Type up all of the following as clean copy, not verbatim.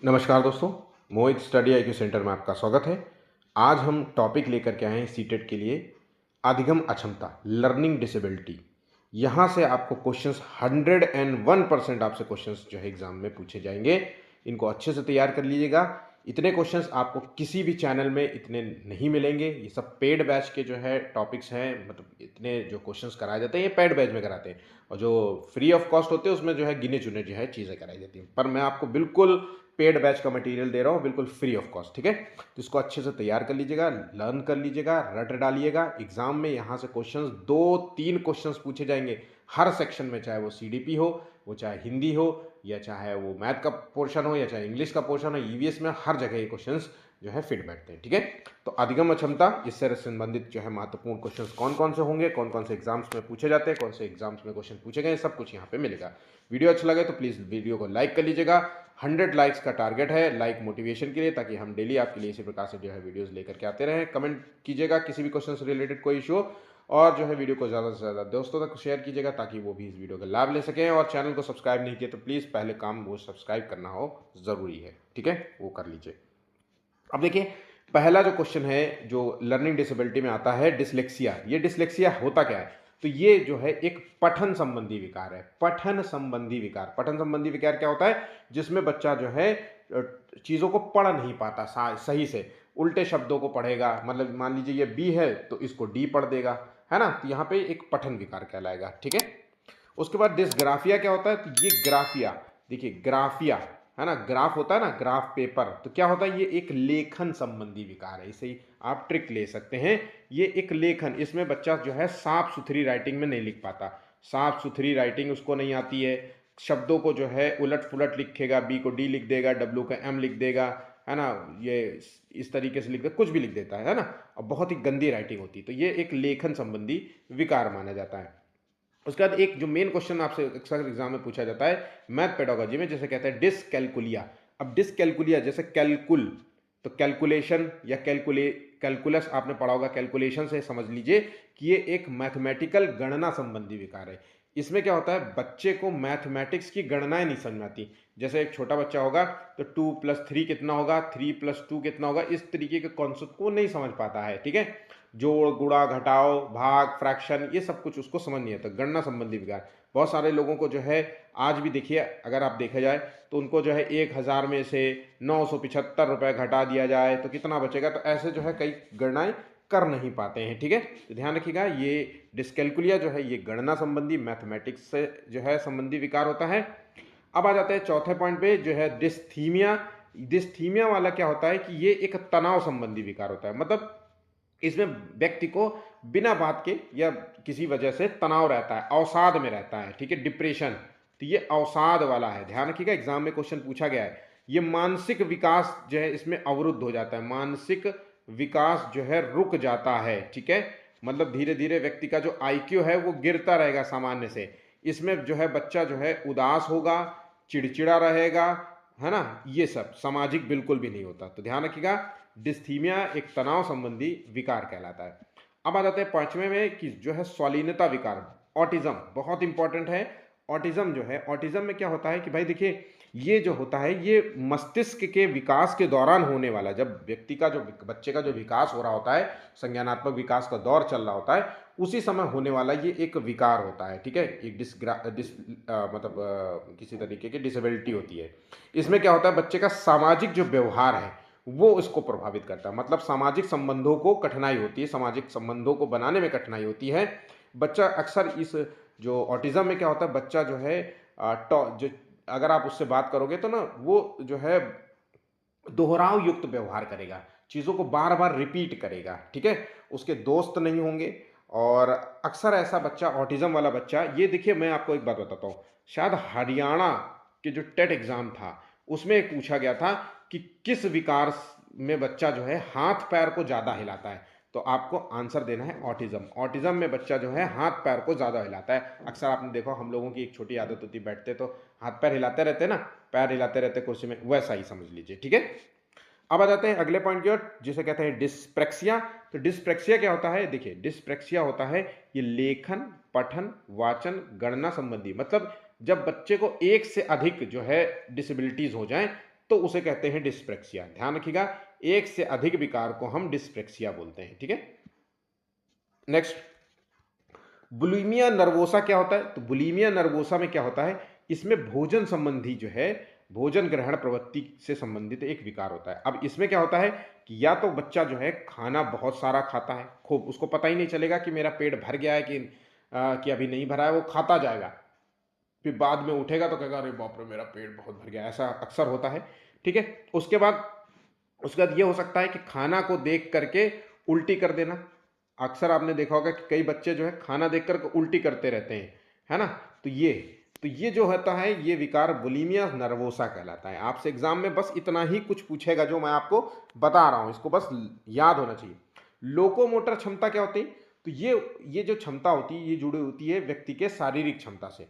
नमस्कार दोस्तों, मोहित study IQ centre में आपका स्वागत है। आज हम टॉपिक लेकर के आए हैं सीटेट के लिए अधिगम अक्षमता लर्निंग डिसेबिलिटी। यहाँ से आपको क्वेश्चंस 101% आपसे क्वेश्चंस जो है एग्जाम में पूछे जाएंगे। इनको अच्छे से तैयार कर लीजिएगा। इतने क्वेश्चंस आपको किसी भी चैनल में इतने नहीं मिलेंगे। ये सब पेड बैच के जो है टॉपिक्स हैं, मतलब इतने जो क्वेश्चंस कराए जाते हैं ये पेड बैच में कराते हैं, और जो फ्री ऑफ कॉस्ट होते हैं उसमें जो है गिने चुने जो है चीज़ें कराई जाती हैं। पर मैं आपको बिल्कुल पेड बैच का मटेरियल दे रहा हूँ, बिल्कुल फ्री ऑफ कॉस्ट। ठीक है, तो इसको अच्छे से तैयार कर लीजिएगा, लर्न कर लीजिएगा, रट डालिएगा। एग्जाम में यहाँ से क्वेश्चंस 2-3 क्वेश्चंस पूछे जाएंगे हर सेक्शन में, चाहे वो सीडीपी हो, वो चाहे हिंदी हो, या चाहे वो मैथ का पोर्शन हो, या चाहे इंग्लिश का पोर्शन हो। ईवीएस में हर जगह ये क्वेश्चंस जो है फिट बैठते हैं। ठीक है, तो अधिगम क्षमता इससे संबंधित जो है महत्वपूर्ण क्वेश्चंस कौन कौन से होंगे, कौन कौन से एग्जाम्स में पूछे जाते हैं, कौन से एग्जाम्स में क्वेश्चन पूछे गए, सब कुछ यहाँ पे मिलेगा। वीडियो अच्छा लगे तो प्लीज़ वीडियो को लाइक कर लीजिएगा। 100 लाइक्स का टारगेट है, लाइक मोटिवेशन के लिए, ताकि हम डेली आपके लिए इसी प्रकार से जो है वीडियोस लेकर के आते रहें। कमेंट कीजिएगा किसी भी क्वेश्चन से रिलेटेड कोई इशू हो, और जो है वीडियो को ज़्यादा से ज़्यादा दोस्तों तक शेयर कीजिएगा ताकि वो भी इस वीडियो का लाभ ले सकें। और चैनल को सब्सक्राइब नहीं किया तो प्लीज़ पहले काम वो सब्सक्राइब करना हो ज़रूरी है। ठीक है, वो कर लीजिए। अब देखिए, पहला जो क्वेश्चन है जो लर्निंग डिसेबिलिटी में आता है, डिसलेक्सिया। ये डिसलेक्सिया होता क्या है? तो ये जो है एक पठन संबंधी विकार है। पठन संबंधी विकार, पठन संबंधी विकार क्या होता है? जिसमें बच्चा जो है चीज़ों को पढ़ नहीं पाता सही से, उल्टे शब्दों को पढ़ेगा। मतलब मान लीजिए ये बी है तो इसको डी पढ़ देगा, है ना? तो यहाँ पे एक पठन विकार कहलाएगा। ठीक है, उसके बाद डिसग्राफिया क्या होता है? तो ये ग्राफिया, देखिए ग्राफिया है ना, ग्राफ होता है ना, ग्राफ पेपर। तो क्या होता है? ये एक लेखन संबंधी विकार है। इसे ही आप ट्रिक ले सकते हैं। ये एक लेखन, इसमें बच्चा जो है साफ सुथरी राइटिंग में नहीं लिख पाता, साफ सुथरी राइटिंग उसको नहीं आती है। शब्दों को जो है उलट पुलट लिखेगा, बी को डी लिख देगा, डब्ल्यू को एम लिख देगा, है ना, ये इस तरीके से लिख दे, कुछ भी लिख देता है ना, और बहुत ही गंदी राइटिंग होती है। तो ये एक लेखन संबंधी विकार माना जाता है। उसके बाद एक जो मेन क्वेश्चन आपसे अक्सर एग्जाम में पूछा जाता है मैथ पेडागोजी में, जैसे कहते हैं डिसकैलकुलिया। अब डिसकैलकुलिया जैसे कैलकुल, तो कैलकुलेशन या कैलकुलस आपने पढ़ा होगा, कैलकुलेशन से समझ लीजिए कि ये एक मैथमेटिकल गणना संबंधी विकार है। इसमें क्या होता है? बच्चे को मैथमेटिक्स की गणनाएं नहीं समझ में आती। जैसे एक छोटा बच्चा होगा तो 2+3 कितना होगा, 3+2 कितना होगा, इस तरीके के कॉन्सेप्ट को नहीं समझ पाता है। ठीक है, जोड़ गुणा घटाओ भाग फ्रैक्शन ये सब कुछ उसको समझ नहीं आता। गणना संबंधी विकार बहुत सारे लोगों को जो है आज भी देखिए, अगर आप देखा जाए तो उनको जो है 1000 में से 975 रुपए घटा दिया जाए तो कितना बचेगा, तो ऐसे जो है कई गणनाएं कर नहीं पाते हैं। ठीक है, तो ध्यान रखिएगा, ये डिस्कैलकुलिया जो है ये गणना संबंधी मैथमेटिक्स से जो है संबंधी विकार होता है। अब आ जाते हैं चौथे पॉइंट पे, जो है डिस्थीमिया। डिस्थीमिया वाला क्या होता है कि ये एक तनाव संबंधी विकार होता है। मतलब इसमें व्यक्ति को बिना बात के या किसी वजह से तनाव रहता है, अवसाद में रहता है। ठीक है, डिप्रेशन, तो ये अवसाद वाला है। ध्यान रखिएगा, एग्जाम में क्वेश्चन पूछा गया है। ये मानसिक विकास जो है इसमें अवरुद्ध हो जाता है, मानसिक विकास जो है रुक जाता है। ठीक है, मतलब धीरे धीरे व्यक्ति का जो आईक्यू है वो गिरता रहेगा सामान्य से। इसमें जो है बच्चा जो है उदास होगा, चिड़चिड़ा रहेगा, है ना, ये सब सामाजिक बिल्कुल भी नहीं होता। तो ध्यान रखिएगा, डिस्थीमिया एक तनाव संबंधी विकार कहलाता है। अब आ जाते हैं पांचवें में कि जो है स्वालीनता विकार, ऑटिज्म, बहुत इंपॉर्टेंट है। ऑटिज्म जो है, ऑटिज्म में क्या होता है कि भाई देखिए, ये जो होता है ये मस्तिष्क के विकास के दौरान होने वाला, जब व्यक्ति का जो बच्चे का जो विकास हो रहा होता है, संज्ञानात्मक विकास का दौर चल रहा होता है, उसी समय होने वाला ये एक विकार होता है। ठीक है, एक किसी तरीके की डिसेबिलिटी होती है। इसमें क्या होता है? बच्चे का सामाजिक जो व्यवहार है वो इसको प्रभावित करता है। मतलब सामाजिक संबंधों को कठिनाई होती है, सामाजिक संबंधों को बनाने में कठिनाई होती है। बच्चा अक्सर इस जो ऑटिज्म में क्या होता है, बच्चा जो है जो अगर आप उससे बात करोगे तो ना वो जो है दोहराव युक्त व्यवहार करेगा, चीज़ों को बार बार रिपीट करेगा। ठीक है, उसके दोस्त नहीं होंगे। और अक्सर ऐसा बच्चा, ऑटिज्म वाला बच्चा, ये देखिए मैं आपको एक बात बताता हूँ, शायद हरियाणा के जो टेट एग्जाम था उसमें एक पूछा गया था कि किस विकार में बच्चा जो है हाथ पैर को ज़्यादा हिलाता है, तो आपको आंसर देना है ऑटिज्म। ऑटिज्म में बच्चा जो है हाथ पैर को ज़्यादा हिलाता है। अक्सर आपने देखो, हम लोगों की एक छोटी आदत होती है, बैठते तो हाथ पैर हिलाते रहते ना, पैर हिलाते रहते कुर्सी में, वैसा ही समझ लीजिए। ठीक है, अब आ जाते हैं अगले पॉइंट की ओर, जिसे कहते हैं डिस्प्रेक्सिया। तो डिस्प्रेक्सिया क्या होता है? देखिए, डिस्प्रेक्सिया होता है ये लेखन पठन वाचन गणना संबंधी, मतलब जब बच्चे को एक से अधिक जो है डिसेबिलिटीज हो जाएं, तो उसे कहते हैं डिस्प्रेक्सिया। ध्यान रखिएगा, एक से अधिक विकार को हम डिस्प्रेक्सिया बोलते हैं। ठीक है, नेक्स्ट, बुलिमिया नर्वोसा क्या होता है? तो बुलिमिया नर्वोसा में क्या होता है, इसमें भोजन संबंधी जो है, भोजन ग्रहण प्रवृत्ति से संबंधित एक विकार होता है। अब इसमें क्या होता है कि या तो बच्चा जो है खाना बहुत सारा खाता है, खूब, उसको पता ही नहीं चलेगा कि मेरा पेट भर गया है कि अभी नहीं भरा है, वो खाता जाएगा, फिर बाद में उठेगा तो कहेगा अरे बाप रे मेरा पेट बहुत भर गया, ऐसा अक्सर होता है। ठीक है, उसके बाद ये हो सकता है कि खाना को देख करके उल्टी कर देना। अक्सर आपने देखा होगा कि कई बच्चे जो है खाना देख कर उल्टी करते रहते हैं, है ना। तो ये जो होता है, ये विकार बुलिमिया नर्वोसा कहलाता है। आपसे एग्जाम में बस इतना ही कुछ पूछेगा जो मैं आपको बता रहा हूं, इसको बस याद होना चाहिए। लोकोमोटर क्षमता क्या होती है? तो ये जो क्षमता होती है, ये जुड़ी होती है व्यक्ति के शारीरिक क्षमता से।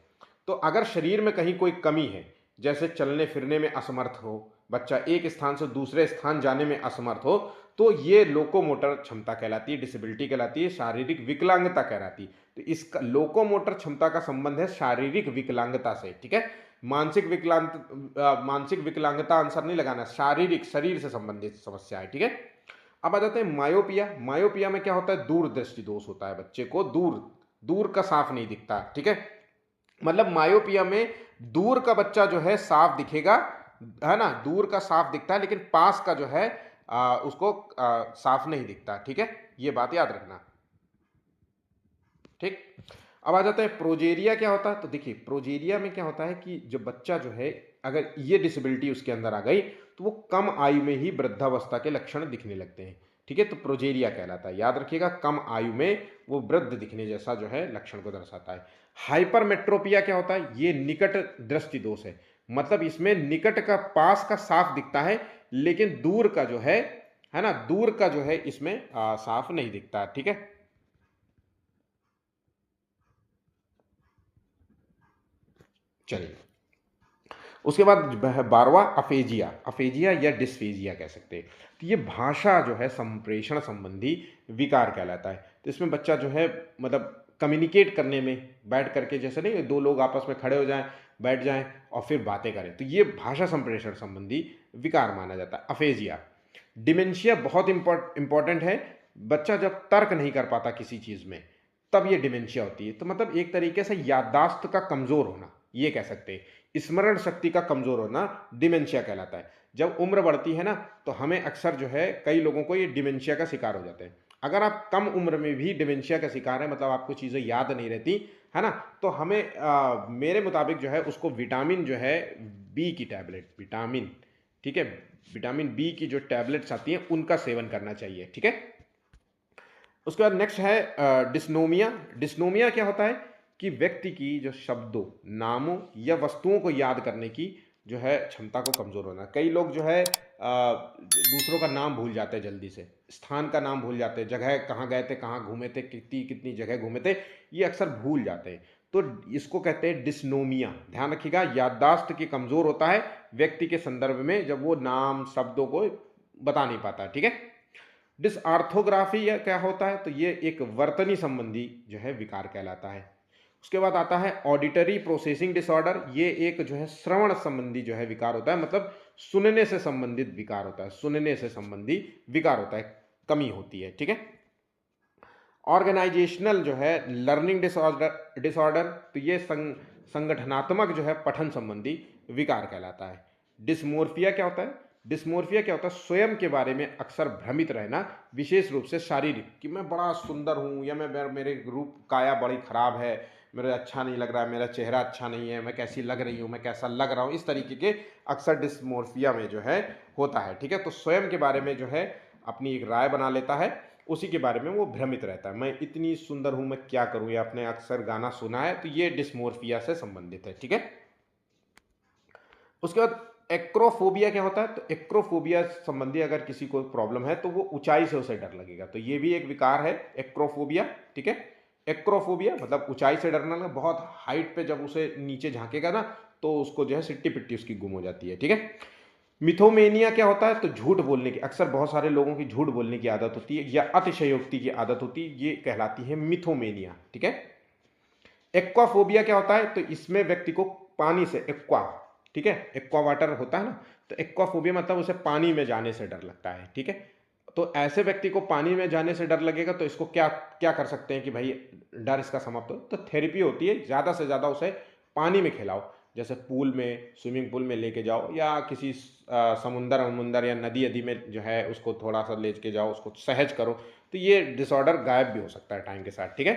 तो अगर शरीर में कहीं कोई कमी है, जैसे चलने फिरने में असमर्थ हो, बच्चा एक स्थान से दूसरे स्थान जाने में असमर्थ हो, तो ये लोकोमोटर क्षमता कहलाती है, डिसेबिलिटी कहलाती है, शारीरिक विकलांगता कहलाती है। तो इसका लोकोमोटर क्षमता का संबंध है शारीरिक विकलांगता से। ठीक है, मानसिक विकलांगता आंसर नहीं लगाना, शारीरिक, शरीर से संबंधित समस्या है। ठीक है, अब आ जाते हैं मायोपिया। मायोपिया में क्या होता है, दूरदृष्टि दोष होता है, बच्चे को दूर दूर का साफ नहीं दिखता। ठीक है, मतलब मायोपिया में दूर का बच्चा जो है साफ दिखेगा, है ना, दूर का साफ दिखता है, लेकिन पास का जो है उसको साफ नहीं दिखता। ठीक है, ये बात याद रखना। ठीक, अब आ जाता है प्रोजेरिया। क्या होता है? तो देखिए, प्रोजेरिया में क्या होता है कि जो बच्चा जो है, अगर ये डिसेबिलिटी उसके अंदर आ गई तो वो कम आयु में ही वृद्धावस्था के लक्षण दिखने लगते हैं। ठीक है, तो प्रोजेरिया कहलाता है, याद रखिएगा, कम आयु में वो वृद्ध दिखने जैसा जो है लक्षण को दर्शाता है। हाइपरमेट्रोपिया क्या होता है? ये निकट दृष्टि दोष है, मतलब इसमें निकट का, पास का साफ दिखता है, लेकिन दूर का जो है ना, दूर का जो है इसमें साफ नहीं दिखता। ठीक है, चलिए, उसके बाद 12वां अफेजिया। अफेजिया या डिस्फेजिया कह सकते हैं। तो ये भाषा जो है संप्रेषण संबंधी विकार कहलाता है। तो इसमें बच्चा जो है, मतलब कम्युनिकेट करने में, बैठ करके, जैसे नहीं दो लोग आपस में खड़े हो जाएं, बैठ जाएं और फिर बातें करें, तो ये भाषा संप्रेषण संबंधी विकार माना जाता है, अफेजिया। डिमेंशिया बहुत इंपॉर्टेंट है। बच्चा जब तर्क नहीं कर पाता किसी चीज में, तब ये डिमेंशिया होती है। तो मतलब एक तरीके से याददाश्त का कमजोर होना, ये कह सकते हैं, स्मरण शक्ति का कमजोर होना डिमेंशिया कहलाता है। जब उम्र बढ़ती है ना, तो हमें अक्सर जो है, कई लोगों को ये डिमेंशिया का शिकार हो जाते हैं। अगर आप कम उम्र में भी डिमेंशिया का शिकार है, मतलब आपको चीज़ें याद नहीं रहती, है ना, तो हमें मेरे मुताबिक जो है उसको विटामिन जो है, बी की टैबलेट, विटामिन, ठीक है, विटामिन बी की जो टैबलेट्स आती हैं उनका सेवन करना चाहिए। ठीक है, उसके बाद नेक्स्ट है डिस्नोमिया। डिस्नोमिया क्या होता है कि व्यक्ति की जो शब्दों, नामों या वस्तुओं को याद करने की जो है क्षमता को कमजोर होना। कई लोग जो है दूसरों का नाम भूल जाते हैं जल्दी से, स्थान का नाम भूल जाते हैं, जगह कहाँ गए थे, कहाँ घूमे थे, कितनी कितनी जगह घूमे थे, ये अक्सर भूल जाते हैं। तो इसको कहते हैं डिस्नोमिया। ध्यान रखिएगा, याददाश्त की कमजोर होता है व्यक्ति के संदर्भ में, जब वो नाम शब्दों को बता नहीं पाता। ठीक है, डिसआर्थोग्राफी या क्या होता है? तो ये एक वर्तनी संबंधी जो है विकार कहलाता है। उसके बाद आता है ऑडिटरी प्रोसेसिंग डिसऑर्डर। ये एक जो है श्रवण संबंधी जो है विकार होता है, मतलब सुनने से संबंधित विकार होता है, सुनने से संबंधी विकार होता है, कमी होती है। ठीक है, ऑर्गेनाइजेशनल जो है लर्निंग डिसऑर्डर, तो ये संगठनात्मक जो है पठन संबंधी विकार कहलाता है। डिस्मोर्फिया क्या होता है? डिस्मोर्फिया क्या होता है? स्वयं के बारे में अक्सर भ्रमित रहना, विशेष रूप से शारीरिक, कि मैं बड़ा सुंदर हूँ, या मेरे रूप काया बड़ी खराब है, मेरा अच्छा नहीं लग रहा है, मेरा चेहरा अच्छा नहीं है, मैं कैसी लग रही हूँ, मैं कैसा लग रहा हूँ, इस तरीके के अक्सर डिस्मोर्फिया में जो है होता है। ठीक है, तो स्वयं के बारे में जो है अपनी एक राय बना लेता है, उसी के बारे में वो भ्रमित रहता है, मैं इतनी सुंदर हूं, मैं क्या करूं, या आपने अक्सर गाना सुना है, तो ये डिस्मोर्फिया से संबंधित है। ठीक है, उसके बाद एक्रोफोबिया क्या होता है? तो एक्रोफोबिया संबंधी अगर किसी को प्रॉब्लम है, तो वो ऊंचाई से उसे डर लगेगा, तो ये भी एक विकार है, एक्रोफोबिया। ठीक है, एक्रोफोबिया मतलब ऊंचाई से डरना, बहुत हाइट पे जब उसे नीचे झांकेगा ना, तो उसको जो है सिट्टी पिट्टी उसकी गुम हो जाती है। ठीक है, मिथोमेनिया क्या होता है? तो झूठ बोलने की, अक्सर बहुत सारे लोगों की झूठ बोलने की आदत होती है, या अतिशयोक्ति की आदत होती है, ये कहलाती है मिथोमेनिया। ठीक है, एक्वाफोबिया क्या होता है? तो इसमें व्यक्ति को पानी से, एक्वा, ठीक है, एक्वा वाटर होता है ना, तो एक्वाफोबिया मतलब उसे पानी में जाने से डर लगता है, ठीक है। तो ऐसे व्यक्ति को पानी में जाने से डर लगेगा तो इसको क्या क्या कर सकते हैं कि भाई डर इसका समाप्त हो, तो थेरेपी होती है, ज़्यादा से ज़्यादा उसे पानी में खिलाओ, जैसे पूल में, स्विमिंग पूल में लेके जाओ, या किसी समुंदर वमुंदर या नदी अदी में जो है उसको थोड़ा सा ले के जाओ, उसको सहज करो, तो ये डिसऑर्डर गायब भी हो सकता है टाइम के साथ, ठीक है।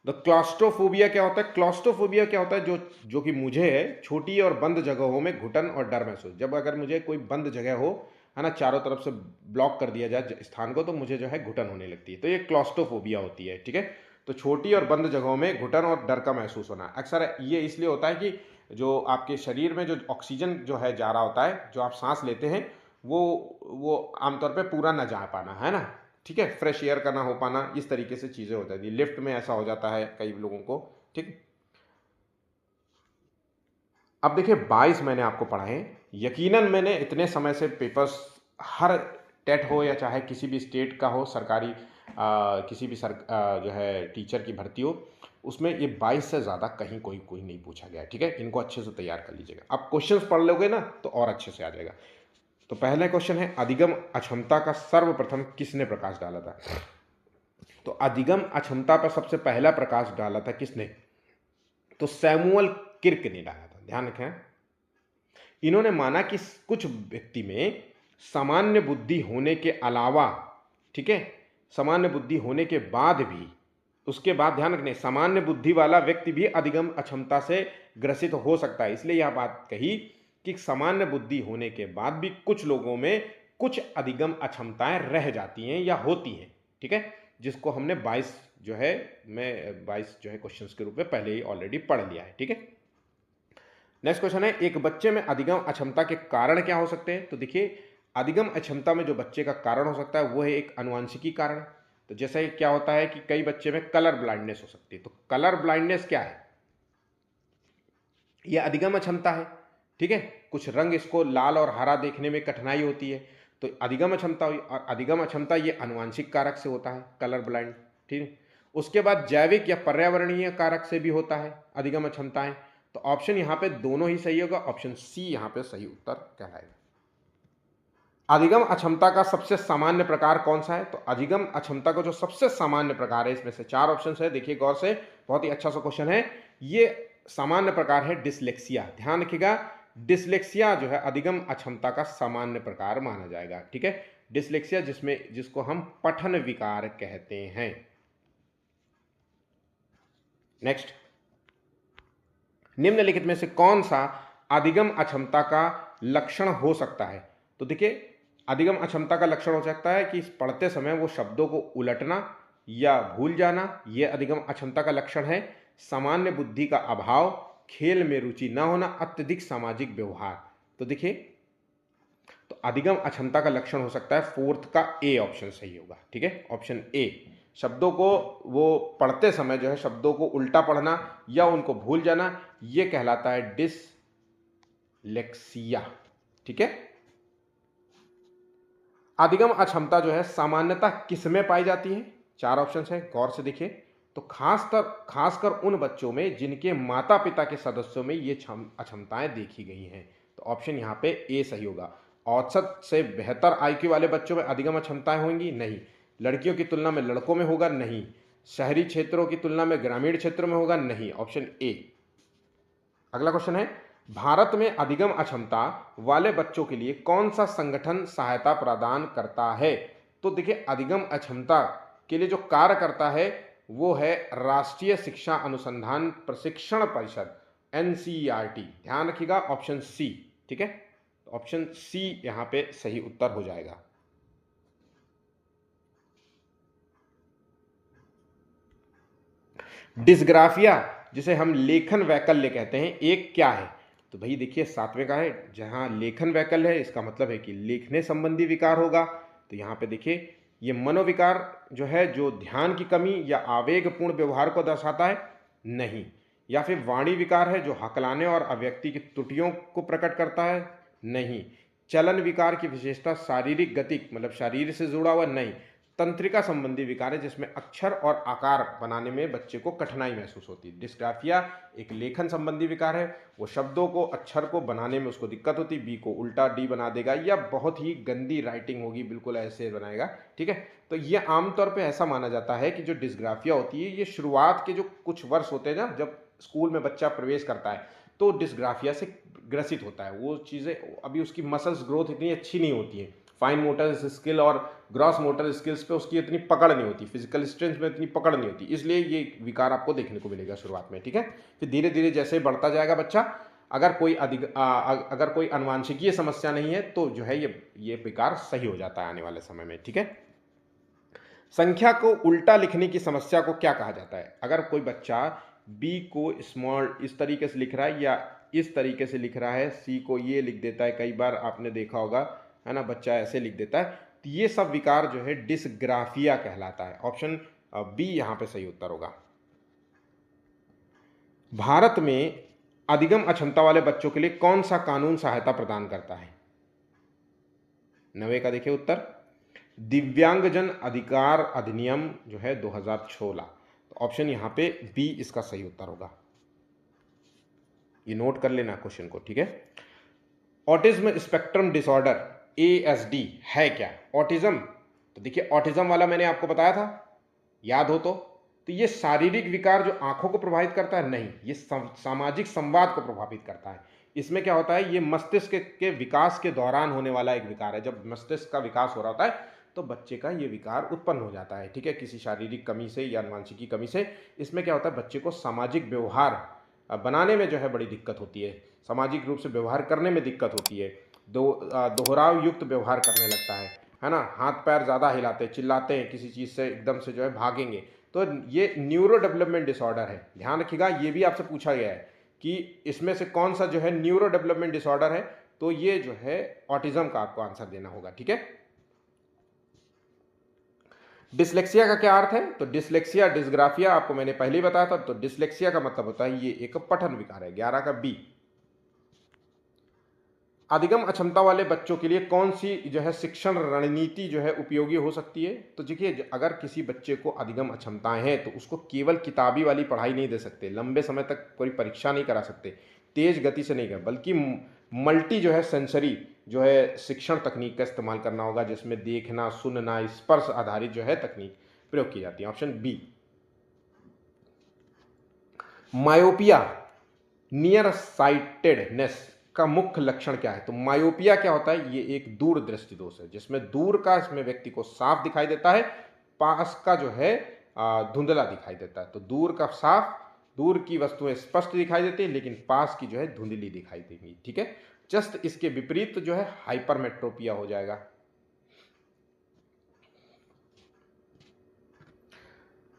तो क्लॉस्ट्रोफोबिया क्या होता है? क्लॉस्ट्रोफोबिया क्या होता है? जो कि मुझे है, छोटी और बंद जगहों में घुटन और डर महसूस, जब अगर मुझे कोई बंद जगह हो, है ना, चारों तरफ से ब्लॉक कर दिया जाए स्थान को, तो मुझे जो है घुटन होने लगती है, तो ये क्लॉस्ट्रोफोबिया होती है, ठीक है। तो छोटी और बंद जगहों में घुटन और डर का महसूस होना अक्सर ये इसलिए होता है कि जो आपके शरीर में जो ऑक्सीजन जो है जा रहा होता है, जो आप सांस लेते हैं, वो आमतौर पे पूरा ना जा पाना, है ना, ठीक है, फ्रेश एयर का ना हो पाना, इस तरीके से चीज़ें हो जाती है, लिफ्ट में ऐसा हो जाता है कई लोगों को, ठीक। अब देखिए 22 मैंने आपको पढ़ाए, यकीनन मैंने इतने समय से पेपर्स, हर टेट हो या चाहे किसी भी स्टेट का हो, सरकारी किसी भी जो है टीचर की भर्ती हो, उसमें ये 22 से ज़्यादा कहीं कोई कोई नहीं पूछा गया है, ठीक है। इनको अच्छे से तैयार कर लीजिएगा, आप क्वेश्चंस पढ़ लोगे ना तो और अच्छे से आ जाएगा। तो पहला क्वेश्चन है, अधिगम अक्षमता का सर्वप्रथम किसने प्रकाश डाला था? तो अधिगम अक्षमता पर सबसे पहला प्रकाश डाला था किसने? तो सैमुअल किर्क ने डाला था, ध्यान रखें। इन्होंने माना कि कुछ व्यक्ति में सामान्य बुद्धि होने के अलावा, ठीक है, सामान्य बुद्धि होने के बाद भी, उसके बाद ध्यान रखने, सामान्य बुद्धि वाला व्यक्ति भी अधिगम अक्षमता से ग्रसित हो सकता है। इसलिए यह बात कही कि सामान्य बुद्धि होने के बाद भी कुछ लोगों में कुछ अधिगम अक्षमताएं रह जाती हैं या होती हैं, ठीक है, जिसको हमने 22 जो है, मैं 22 जो है क्वेश्चंस के रूप में पहले ही ऑलरेडी पढ़ लिया है, ठीक है। नेक्स्ट क्वेश्चन है, एक बच्चे में अधिगम अक्षमता के कारण क्या हो सकते हैं? तो देखिए, अधिगम अक्षमता में जो बच्चे का कारण हो सकता है वो है एक अनुवांशिकी कारण। तो जैसे क्या होता है कि कई बच्चे में कलर ब्लाइंडनेस हो सकती है, तो कलर ब्लाइंडनेस क्या है? यह अधिगम अक्षमता है, ठीक है। कुछ रंग इसको लाल और हरा देखने में कठिनाई होती है, तो अधिगम अक्षमता हुई। और अधिगम अक्षमता ये अनुवांशिक कारक से होता है, कलर ब्लाइंड, ठीक है। उसके बाद जैविक या पर्यावरणीय कारक से भी होता है अधिगम अक्षमताएं। तो ऑप्शन यहाँ पे दोनों ही सही होगा, ऑप्शन सी यहाँ पे सही उत्तर कहलाएगा। अधिगम अक्षमता का सबसे सामान्य प्रकार कौन सा है? तो अधिगम अक्षमता का जो सबसे सामान्य प्रकार है, इसमें से 4 ऑप्शन है, देखिए गौर से, बहुत ही अच्छा सा क्वेश्चन है। ये सामान्य प्रकार है डिसलेक्सिया, ध्यान रखिएगा, डिसलेक्सिया जो है अधिगम अक्षमता का सामान्य प्रकार माना जाएगा, ठीक है। डिसलेक्सिया जिसको हम पठन विकार कहते हैं। नेक्स्ट, निम्नलिखित में से कौन सा अधिगम अक्षमता का लक्षण हो सकता है? तो देखिए, अधिगम अक्षमता का लक्षण हो सकता है कि पढ़ते समय वो शब्दों को उलटना या भूल जाना, यह अधिगम अक्षमता का लक्षण है। सामान्य बुद्धि का अभाव, खेल में रुचि न होना, अत्यधिक सामाजिक व्यवहार। तो देखिए, तो अधिगम अक्षमता का लक्षण हो सकता है, फोर्थ का ए ऑप्शन सही होगा, ठीक है, ऑप्शन ए। शब्दों को वो पढ़ते समय जो है शब्दों को उल्टा पढ़ना या उनको भूल जाना, ये कहलाता है डिसलेक्सिया, ठीक है। अधिगम अक्षमता जो है सामान्यतः किसमें पाई जाती है? 4 ऑप्शन है, गौर से देखिए। तो खासकर उन बच्चों में जिनके माता पिता के सदस्यों में ये अक्षमताएं देखी गई हैं। तो ऑप्शन यहाँ पे ए सही होगा। औसत से बेहतर आईक्यू वाले बच्चों में अधिगम अक्षमताएं होंगी? नहीं। लड़कियों की तुलना में लड़कों में होगा? नहीं। शहरी क्षेत्रों की तुलना में ग्रामीण क्षेत्रों में होगा? नहीं, ऑप्शन ए। अगला क्वेश्चन है, भारत में अधिगम अक्षमता वाले बच्चों के लिए कौन सा संगठन सहायता प्रदान करता है? तो देखिए, अधिगम अक्षमता के लिए जो कार्य करता है वो है राष्ट्रीय शिक्षा अनुसंधान प्रशिक्षण परिषद, एनसीईआरटी, ध्यान रखिएगा, ऑप्शन सी, ठीक है। ऑप्शन सी यहां पे सही उत्तर हो जाएगा। डिस्ग्राफिया, जिसे हम लेखन वैकल्य कहते हैं, एक क्या है? तो भाई देखिए, 7वें का है, जहां लेखन वैकल्य है इसका मतलब है कि लिखने संबंधी विकार होगा। तो यहाँ पे देखिए, ये मनोविकार जो है, जो ध्यान की कमी या आवेगपूर्ण व्यवहार को दर्शाता है? नहीं। या फिर वाणी विकार है, जो हकलाने और अव्यक्ति की त्रुटियों को प्रकट करता है? नहीं। चलन विकार की विशेषता शारीरिक गति, मतलब शरीर से जुड़ा हुआ? नहीं। तंत्रिका संबंधी विकार है जिसमें अक्षर और आकार बनाने में बच्चे को कठिनाई महसूस होती है। डिस्ग्राफिया एक लेखन संबंधी विकार है, वो शब्दों को अक्षर को बनाने में उसको दिक्कत होती है, बी को उल्टा डी बना देगा या बहुत ही गंदी राइटिंग होगी, बिल्कुल ऐसे बनाएगा। ठीक है, तो ये आमतौर पे ऐसा माना जाता है कि जो डिस्ग्राफिया होती है ये शुरुआत के जो कुछ वर्ष होते हैं ना, जब स्कूल में बच्चा प्रवेश करता है तो डिस्ग्राफिया से ग्रसित होता है। वो चीज़ें अभी उसकी मसल्स ग्रोथ इतनी अच्छी नहीं होती है, फाइन मोटर स्किल और ग्रॉस मोटर स्किल्स पे उसकी इतनी पकड़ नहीं होती, फिजिकल स्ट्रेंथ में इतनी पकड़ नहीं होती, इसलिए ये विकार आपको देखने को मिलेगा शुरुआत में। ठीक है, फिर धीरे धीरे जैसे बढ़ता जाएगा बच्चा, अगर कोई अनुवांशिकीय समस्या नहीं है तो जो है ये विकार सही हो जाता है आने वाले समय में। ठीक है, संख्या को उल्टा लिखने की समस्या को क्या कहा जाता है? अगर कोई बच्चा बी को स्मॉल इस तरीके से लिख रहा है या इस तरीके से लिख रहा है, सी को ये लिख देता है, कई बार आपने देखा होगा है ना, बच्चा ऐसे लिख देता है, तो ये सब विकार जो है डिस्ग्राफिया कहलाता है। ऑप्शन बी यहां पे सही उत्तर होगा। भारत में अधिगम अक्षमता वाले बच्चों के लिए कौन सा कानून सहायता प्रदान करता है? 90 का देखिए उत्तर, दिव्यांगजन अधिकार अधिनियम जो है 2016। तो ऑप्शन यहां पे बी इसका सही उत्तर होगा, ये नोट कर लेना क्वेश्चन को। ठीक है, ऑटिज्म स्पेक्ट्रम डिसऑर्डर ASD है क्या? ऑटिज्म, तो देखिए ऑटिज्म वाला मैंने आपको बताया था, याद हो तो ये शारीरिक विकार जो आंखों को प्रभावित करता है नहीं, ये सामाजिक संवाद को प्रभावित करता है। इसमें क्या होता है, ये मस्तिष्क के विकास के दौरान होने वाला एक विकार है। जब मस्तिष्क का विकास हो रहा होता है तो बच्चे का ये विकार उत्पन्न हो जाता है। ठीक है, किसी शारीरिक कमी से या आनुवंशिकी कमी से। इसमें क्या होता है, बच्चे को सामाजिक व्यवहार बनाने में जो है बड़ी दिक्कत होती है, सामाजिक रूप से व्यवहार करने में दिक्कत होती है, दोहराव युक्त व्यवहार करने लगता है ना, हाथ पैर ज़्यादा हिलाते, चिल्लाते हैं, किसी चीज़ से एकदम से जो है भागेंगे, तो ये न्यूरो डेवलपमेंट डिसऑर्डर है। ध्यान रखिएगा, ये भी आपसे पूछा गया है कि इसमें से कौन सा जो है न्यूरो डेवलपमेंट डिसऑर्डर है, तो ये जो है ऑटिज्म का आपको आंसर देना होगा। ठीक है, डिसलेक्सिया का क्या अर्थ है? तो डिसलेक्सिया डिस्ग्राफिया आपको मैंने पहले ही बताया था। तो डिसलेक्सिया का मतलब होता है ये एक पठन विकार है। 11 का बी। अधिगम अक्षमता वाले बच्चों के लिए कौन सी जो है शिक्षण रणनीति जो है उपयोगी हो सकती है? तो देखिए, अगर किसी बच्चे को अधिगम अक्षमताएं हैं तो उसको केवल किताबी वाली पढ़ाई नहीं दे सकते, लंबे समय तक कोई परीक्षा नहीं करा सकते, तेज गति से नहीं कर, बल्कि मल्टी जो है सेंसरी जो है शिक्षण तकनीक का इस्तेमाल करना होगा, जिसमें देखना, सुनना, स्पर्श आधारित जो है तकनीक प्रयोग की जाती है। Option B. Myopia near sightedness का मुख्य लक्षण क्या है? तो मायोपिया क्या होता है, ये एक दूरदृष्टि दोष है जिसमें दूर का इसमें व्यक्ति को साफ दिखाई देता है, पास का जो है धुंधला दिखाई देता है। तो दूर का साफ, दूर की वस्तुएं स्पष्ट दिखाई देती है लेकिन पास की जो है धुंधली दिखाई देंगी। ठीक है, जस्ट इसके विपरीत जो है हाइपरमेट्रोपिया हो जाएगा।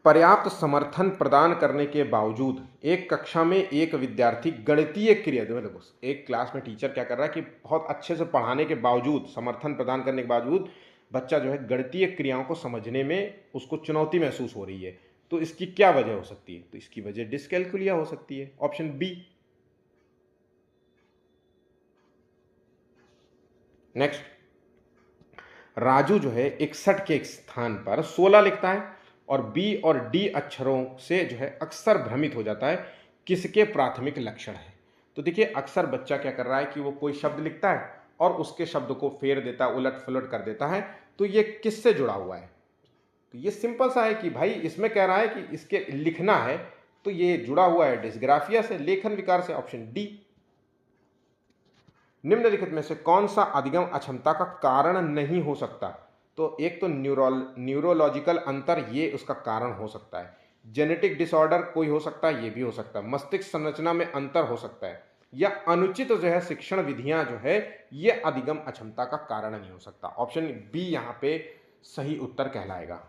पर्याप्त समर्थन प्रदान करने के बावजूद एक कक्षा में एक विद्यार्थी गणितीय क्रिया, देखो एक क्लास में टीचर क्या कर रहा है कि बहुत अच्छे से पढ़ाने के बावजूद, समर्थन प्रदान करने के बावजूद बच्चा जो है गणितीय क्रियाओं को समझने में उसको चुनौती महसूस हो रही है, तो इसकी क्या वजह हो सकती है? तो इसकी वजह डिस्कैल्कुलिया हो सकती है। Option B. नेक्स्ट, राजू जो है 61 के स्थान पर 16 लिखता है और बी और डी अक्षरों से जो है अक्सर भ्रमित हो जाता है, किसके प्राथमिक लक्षण है? तो देखिए, अक्सर बच्चा क्या कर रहा है कि वो कोई शब्द लिखता है और उसके शब्द को फेर देता है, उलट फुलट कर देता है, तो ये किससे जुड़ा हुआ है? तो ये सिंपल सा है कि भाई इसमें कह रहा है कि इसके लिखना है, तो ये जुड़ा हुआ है डिस्ग्राफिया से, लेखन विकार से। Option D. निम्नलिखित में से कौन सा अधिगम अक्षमता का कारण नहीं हो सकता? तो एक तो न्यूरोलॉजिकल अंतर, ये उसका कारण हो सकता है। जेनेटिक डिसऑर्डर कोई हो सकता है, ये भी हो सकता है। मस्तिष्क संरचना में अंतर हो सकता है, या अनुचित जो है शिक्षण विधियां जो है, ये अधिगम अक्षमता का कारण नहीं हो सकता। ऑप्शन बी यहां पे सही उत्तर कहलाएगा।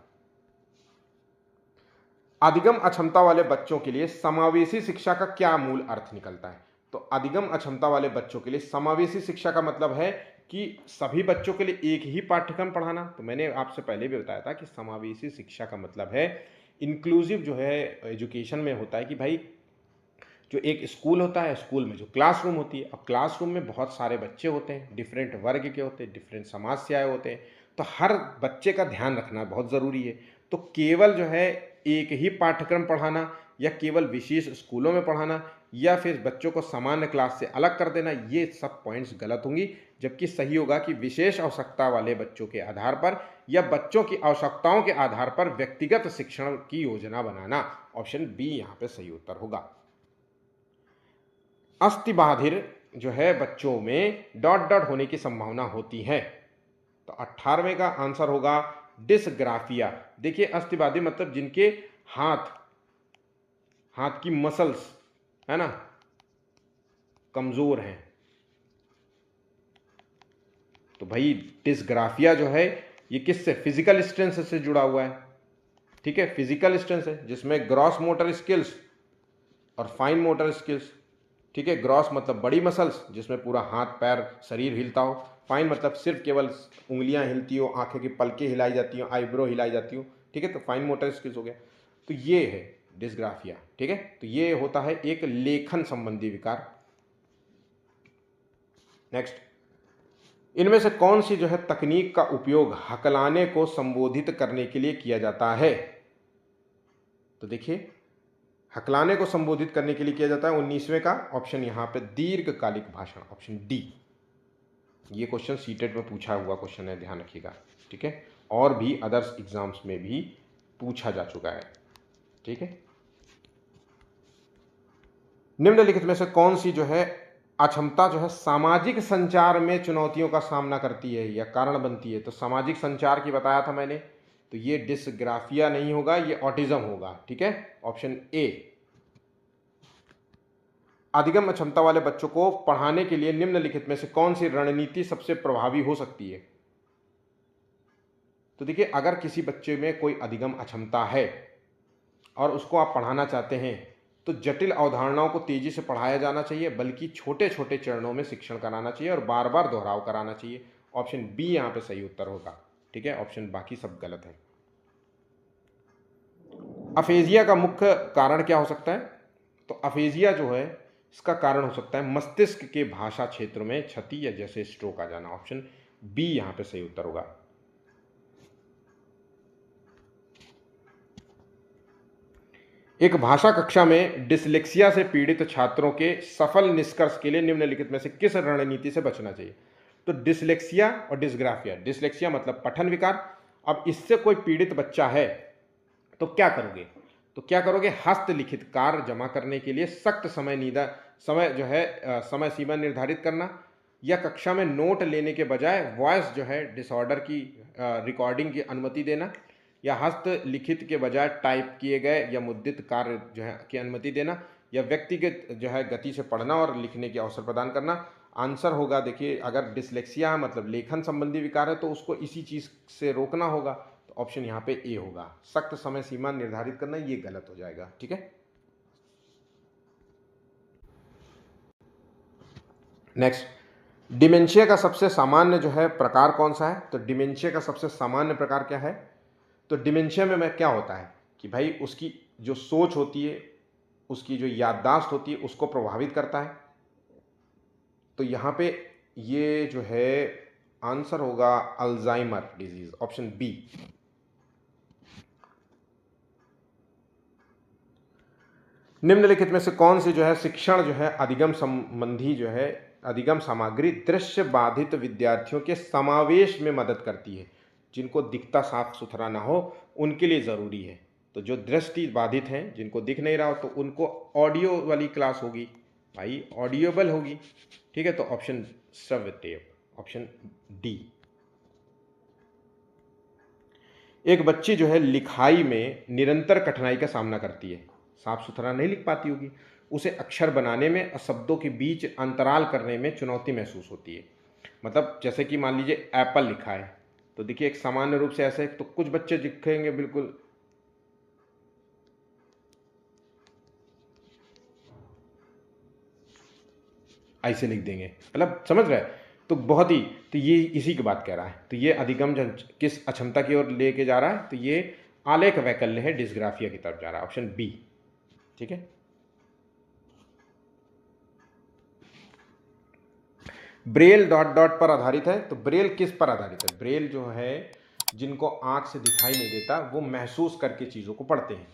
अधिगम अक्षमता वाले बच्चों के लिए समावेशी शिक्षा का क्या मूल अर्थ निकलता है? तो अधिगम अक्षमता वाले बच्चों के लिए समावेशी शिक्षा का मतलब है कि सभी बच्चों के लिए एक ही पाठ्यक्रम पढ़ाना। तो मैंने आपसे पहले भी बताया था कि समावेशी शिक्षा का मतलब है इंक्लूसिव जो है एजुकेशन में होता है कि भाई जो एक स्कूल होता है, स्कूल में जो क्लासरूम होती है, अब क्लासरूम में बहुत सारे बच्चे होते हैं, डिफरेंट वर्ग के होते हैं, डिफरेंट समाज से आए होते हैं, तो हर बच्चे का ध्यान रखना बहुत ज़रूरी है। तो केवल जो है एक ही पाठ्यक्रम पढ़ाना या केवल विशेष स्कूलों में पढ़ाना या फिर बच्चों को सामान्य क्लास से अलग कर देना, ये सब पॉइंट्स गलत होंगी। जबकि सही होगा कि विशेष आवश्यकता वाले बच्चों के आधार पर या बच्चों की आवश्यकताओं के आधार पर व्यक्तिगत शिक्षण की योजना बनाना। ऑप्शन बी यहाँ पे सही उत्तर होगा। अस्थिबाधिर जो है बच्चों में डॉट डॉट होने की संभावना होती है। तो 18वें का आंसर होगा डिसग्राफिया। देखिए अस्थिबाधिर मतलब जिनके हाथ की मसल्स है ना कमजोर हैं। तो भाई डिसग्राफिया जो है ये किससे, फिजिकल स्ट्रेंथ से जुड़ा हुआ है। ठीक है, फिजिकल स्ट्रेंथ है जिसमें ग्रॉस मोटर स्किल्स और फाइन मोटर स्किल्स। ठीक है, ग्रॉस मतलब बड़ी मसल्स जिसमें पूरा हाथ पैर शरीर हिलता हो, फाइन मतलब सिर्फ केवल उंगलियां हिलती हो, आंखें की पलकें हिलाई जाती हो, आईब्रो हिलाई जाती हो। ठीक है, तो फाइन मोटर स्किल्स हो गया। तो ये है डिसग्राफिया। ठीक है, तो ये होता है एक लेखन संबंधी विकार। नेक्स्ट, इनमें से कौन सी जो है तकनीक का उपयोग हकलाने को संबोधित करने के लिए किया जाता है। तो देखिए हकलाने को संबोधित करने के लिए किया जाता है 19वें का ऑप्शन यहाँ पे दीर्घकालिक भाषण, ऑप्शन डी। ये क्वेश्चन सीटेट में पूछा हुआ क्वेश्चन है, ध्यान रखिएगा। ठीक है, और भी अदर्स एग्जाम्स में भी पूछा जा चुका है। ठीक है, निम्नलिखित में से कौन सी जो है अक्षमता जो है सामाजिक संचार में चुनौतियों का सामना करती है या कारण बनती है। तो सामाजिक संचार की बताया था मैंने, तो ये डिसग्राफिया नहीं होगा, ये ऑटिज्म होगा। ठीक है, ऑप्शन ए। अधिगम क्षमता वाले बच्चों को पढ़ाने के लिए निम्नलिखित में से कौन सी रणनीति सबसे प्रभावी हो सकती है। तो देखिए अगर किसी बच्चे में कोई अधिगम अक्षमता है और उसको आप पढ़ाना चाहते हैं तो जटिल अवधारणाओं को तेजी से पढ़ाया जाना चाहिए, बल्कि छोटे छोटे चरणों में शिक्षण कराना चाहिए और बार बार दोहराव कराना चाहिए। ऑप्शन बी यहाँ पे सही उत्तर होगा। ठीक है, ऑप्शन बाकी सब गलत है। अफेजिया का मुख्य कारण क्या हो सकता है। तो अफेजिया जो है इसका कारण हो सकता है मस्तिष्क के भाषा क्षेत्र में क्षति या जैसे स्ट्रोक आ जाना। ऑप्शन बी यहां पे सही उत्तर होगा। एक भाषा कक्षा में डिसलेक्सिया से पीड़ित छात्रों के सफल निष्कर्ष के लिए निम्नलिखित में से किस रणनीति से बचना चाहिए। तो डिसलेक्सिया और डिसग्राफिया, डिसलेक्सिया मतलब पठन विकार। अब इससे कोई पीड़ित बच्चा है तो क्या करोगे, तो क्या करोगे, हस्तलिखित कार्य जमा करने के लिए सख्त समय सीमा निर्धारित करना, या कक्षा में नोट लेने के बजाय वॉइस जो है डिसऑर्डर की रिकॉर्डिंग की अनुमति देना, या हस्तलिखित के बजाय टाइप किए गए या मुद्रित कार्य जो है की अनुमति देना, या व्यक्तिगत जो है गति से पढ़ना और लिखने के अवसर प्रदान करना। आंसर होगा, देखिए अगर डिसलेक्सिया मतलब लेखन संबंधी विकार है तो उसको इसी चीज से रोकना होगा। तो ऑप्शन यहाँ पे ए होगा, सख्त समय सीमा निर्धारित करना, ये गलत हो जाएगा। ठीक है, नेक्स्ट, डिमेंशिया का सबसे सामान्य जो है प्रकार कौन सा है। तो डिमेंशिया का सबसे सामान्य प्रकार क्या है। तो डिमेंशिया में क्या होता है कि भाई उसकी जो सोच होती है, उसकी जो याददाश्त होती है उसको प्रभावित करता है। तो यहाँ पे ये जो है आंसर होगा अल्जाइमर डिजीज, ऑप्शन बी। निम्नलिखित में से कौन सी जो है शिक्षण जो है अधिगम संबंधी जो है अधिगम सामग्री दृश्य बाधित विद्यार्थियों के समावेश में मदद करती है। जिनको दिखता साफ सुथरा ना हो उनके लिए ज़रूरी है। तो जो दृष्टि बाधित हैं, जिनको दिख नहीं रहा हो, तो उनको ऑडियो वाली क्लास होगी भाई, ऑडियोबल होगी। ठीक है, तो ऑप्शन श्रव्य टेप, ऑप्शन डी। एक बच्ची जो है लिखाई में निरंतर कठिनाई का सामना करती है, साफ सुथरा नहीं लिख पाती होगी, उसे अक्षर बनाने में और शब्दों के बीच अंतराल करने में चुनौती महसूस होती है। मतलब जैसे कि मान लीजिए एप्पल लिखा है, तो देखिए एक सामान्य रूप से ऐसे तो कुछ बच्चे लिखेंगे बिल्कुल ऐसे लिख देंगे, मतलब समझ रहे हैं। तो बहुत ही, तो ये इसी की बात कह रहा है। तो ये अधिगम किस अक्षमता की ओर लेके जा रहा है, तो ये आलेख वैकल्य है, डिस्ग्राफिया की तरफ जा रहा है, ऑप्शन बी। ठीक है, ब्रेल डॉट डॉट पर आधारित है। तो ब्रेल किस पर आधारित है? ब्रेल जो है जिनको आंख से दिखाई नहीं देता वो महसूस करके चीज़ों को पढ़ते हैं,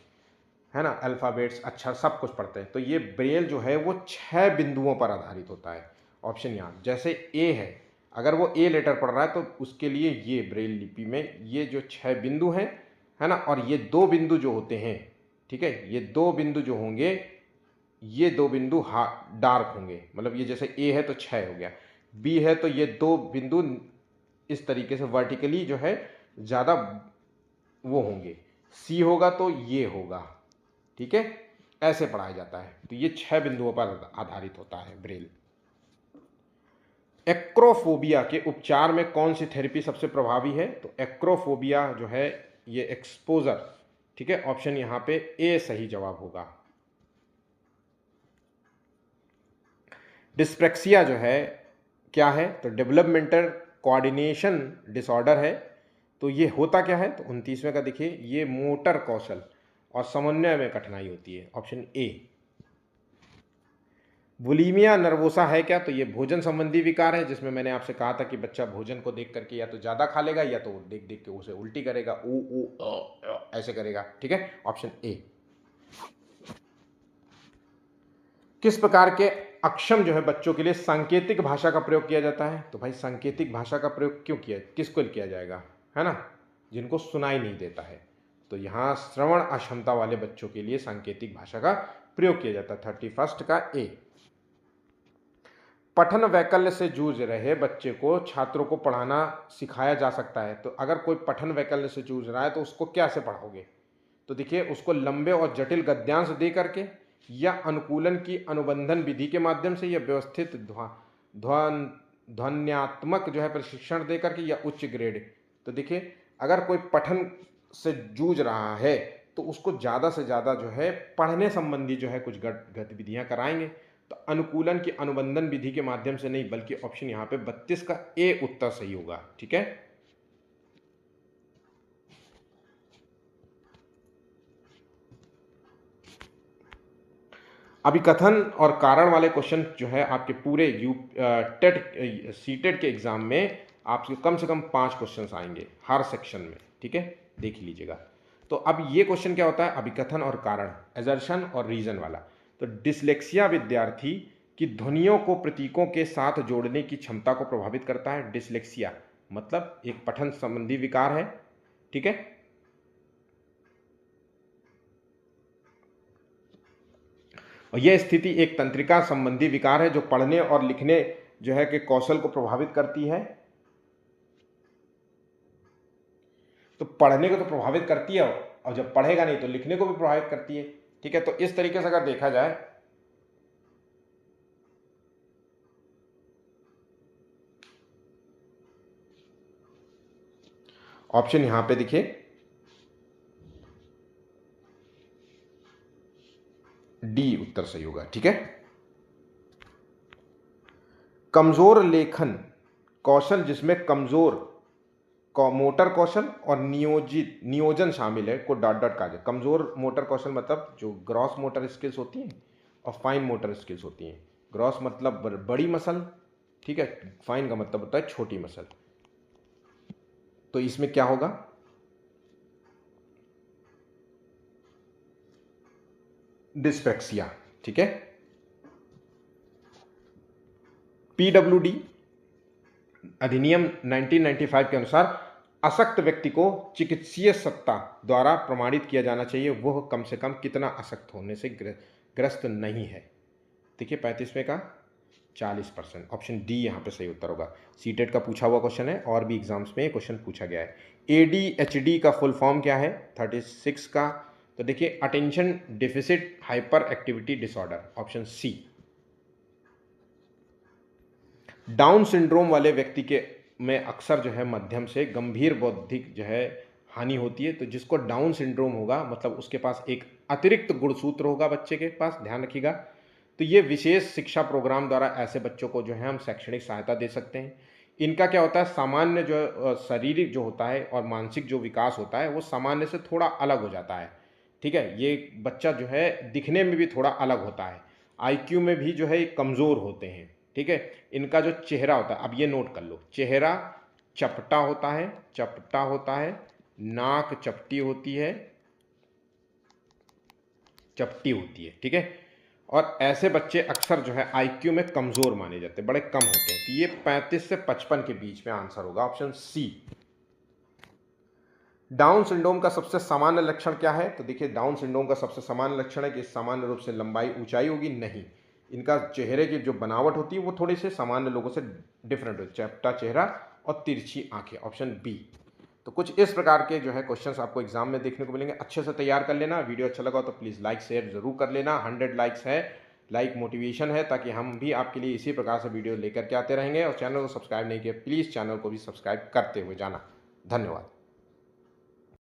है ना, अल्फ़ाबेट्स अक्षर सब कुछ पढ़ते हैं। तो ये ब्रेल जो है वो 6 बिंदुओं पर आधारित होता है। ऑप्शन यहाँ जैसे ए है, अगर वो ए लेटर पढ़ रहा है तो उसके लिए ये ब्रेल लिपि में ये जो 6 बिंदु हैं, है ना, और ये 2 बिंदु जो होते हैं, ठीक है, ये 2 बिंदु जो होंगे, ये 2 बिंदु डार्क होंगे, मतलब ये जैसे ए है तो 6 हो गया, बी है तो ये 2 बिंदु इस तरीके से वर्टिकली जो है ज़्यादा वो होंगे, सी होगा तो ये होगा, ठीक है, ऐसे पढ़ाया जाता है। तो ये 6 बिंदुओं पर आधारित होता है ब्रेल। एक्रोफोबिया के उपचार में कौन सी थेरेपी सबसे प्रभावी है? तो एक्रोफोबिया जो है ये एक्सपोजर, ठीक है, ऑप्शन यहाँ पे ए सही जवाब होगा। डिस्प्रेक्सिया जो है क्या है? तो डेवलपमेंटल कोऑर्डिनेशन डिसऑर्डर है। तो ये होता क्या है? तो 29वें का देखिए, ये मोटर कौशल और समन्वय में कठिनाई होती है, ऑप्शन ए। बुलीमिया नर्वोसा है क्या? तो ये भोजन संबंधी विकार है, जिसमें मैंने आपसे कहा था कि बच्चा भोजन को देख करके या तो ज़्यादा खा लेगा या तो देख देख के उसे उल्टी करेगा, ऊ ऊ ऐसे करेगा, ठीक है, ऑप्शन ए। किस प्रकार के अक्षम जो है बच्चों के लिए सांकेतिक भाषा का प्रयोग किया जाता है? तो भाई सांकेतिक भाषा का प्रयोग क्यों किया, किसको किया जाएगा, है ना, जिनको सुनाई नहीं देता है। तो यहाँ श्रवण अक्षमता वाले बच्चों के लिए सांकेतिक भाषा का प्रयोग किया जाता है। 31 का ए। पठन वैकल्य से जूझ रहे बच्चे को छात्रों को पढ़ाना सिखाया जा सकता है। तो अगर कोई पठन वैकल्य से जूझ रहा है तो उसको कैसे पढ़ाओगे? तो देखिए, उसको लंबे और जटिल गद्यांश दे करके, या अनुकूलन की अनुबंधन विधि के माध्यम से, या व्यवस्थित ध्वन्यात्मक जो है प्रशिक्षण दे करके, या उच्च ग्रेड। तो देखिए, अगर कोई पठन से जूझ रहा है तो उसको ज़्यादा से ज़्यादा जो है पढ़ने संबंधी जो है कुछ गतिविधियाँ कराएंगे। तो अनुकूलन की अनुबंधन विधि के माध्यम से नहीं, बल्कि ऑप्शन यहाँ पे 32 का ए उत्तर सही होगा, ठीक है। अभिकथन और कारण वाले क्वेश्चन जो है आपके पूरे टेट सीटेट के एग्जाम में आपसे कम से कम 5 क्वेश्चन आएंगे हर सेक्शन में, ठीक है, देख लीजिएगा। तो अब ये क्वेश्चन क्या होता है? अभिकथन और कारण, एजर्शन और रीजन वाला। तो डिसलेक्सिया विद्यार्थी की ध्वनियों को प्रतीकों के साथ जोड़ने की क्षमता को प्रभावित करता है। डिसलेक्सिया मतलब एक पठन संबंधी विकार है, ठीक है। और यह स्थिति एक तंत्रिका संबंधी विकार है जो पढ़ने और लिखने जो है कि कौशल को प्रभावित करती है। तो पढ़ने को तो प्रभावित करती है, और जब पढ़ेगा नहीं तो लिखने को भी प्रभावित करती है, ठीक है। तो इस तरीके से अगर देखा जाए, ऑप्शन यहां पे देखिए, डी उत्तर सही होगा, ठीक है। कमजोर लेखन कौशल जिसमें कमजोर मोटर कौशल और नियोजन शामिल है को डॉट डॉट कहा जाए। कमजोर मोटर कौशल मतलब जो ग्रॉस मोटर स्किल्स होती हैं और फाइन मोटर स्किल्स होती हैं। ग्रॉस मतलब बड़ी मसल, ठीक है, फाइन का मतलब होता है छोटी मसल। तो इसमें क्या होगा? डिस्पेक्सिया, ठीक है। पीडब्ल्यूडी अधिनियम 1995 के अनुसार अशक्त व्यक्ति को चिकित्सीय सत्ता द्वारा प्रमाणित किया जाना चाहिए वह कम से कम कितना अशक्त होने से ग्रस्त नहीं है। देखिए 35वें का 40%, ऑप्शन डी यहाँ पे सही उत्तर होगा। सीटेट का पूछा हुआ क्वेश्चन है और भी एग्जाम्स में क्वेश्चन पूछा गया है। एडीएचडी का फुल फॉर्म क्या है? 36 का। तो देखिए attention deficit hyper activity disorder, option C. Down syndrome वाले व्यक्ति के में अक्सर जो है मध्यम से गंभीर बौद्धिक जो है हानि होती है। तो जिसको डाउन सिंड्रोम होगा मतलब उसके पास एक अतिरिक्त गुणसूत्र होगा बच्चे के पास, ध्यान रखिएगा। तो ये विशेष शिक्षा प्रोग्राम द्वारा ऐसे बच्चों को जो है हम शैक्षणिक सहायता दे सकते हैं। इनका क्या होता है, सामान्य जो शारीरिक जो होता है और मानसिक जो विकास होता है वो सामान्य से थोड़ा अलग हो जाता है, ठीक है। ये बच्चा जो है दिखने में भी थोड़ा अलग होता है, आईक्यू में भी जो है कमज़ोर होते हैं, ठीक है। इनका जो चेहरा होता है, अब ये नोट कर लो, चेहरा चपटा होता है, चपटा होता है, नाक चपटी होती है, चपटी होती है, ठीक है। और ऐसे बच्चे अक्सर जो है आईक्यू में कमजोर माने जाते हैं, बड़े कम होते हैं। तो ये 35 से 55 के बीच में आंसर होगा ऑप्शन सी। डाउन सिंड्रोम का सबसे सामान्य लक्षण क्या है? तो देखिए, डाउन सिंड्रोम का सबसे सामान्य लक्षण है कि सामान्य रूप से लंबाई ऊंचाई होगी, नहीं, इनका चेहरे की जो बनावट होती है वो थोड़ी से सामान्य लोगों से डिफरेंट होती है, चपटा चेहरा और तिरछी आंखें, ऑप्शन बी। तो कुछ इस प्रकार के जो है क्वेश्चंस आपको एग्जाम में देखने को मिलेंगे। अच्छे से तैयार कर लेना। वीडियो अच्छा लगा तो प्लीज़ लाइक शेयर जरूर कर लेना। 100 लाइक्स है, लाइक मोटिवेशन है, ताकि हम भी आपके लिए इसी प्रकार से वीडियो लेकर के आते रहेंगे। और चैनल को सब्सक्राइब नहीं किया, प्लीज़ चैनल को भी सब्सक्राइब करते हुए जाना। धन्यवाद।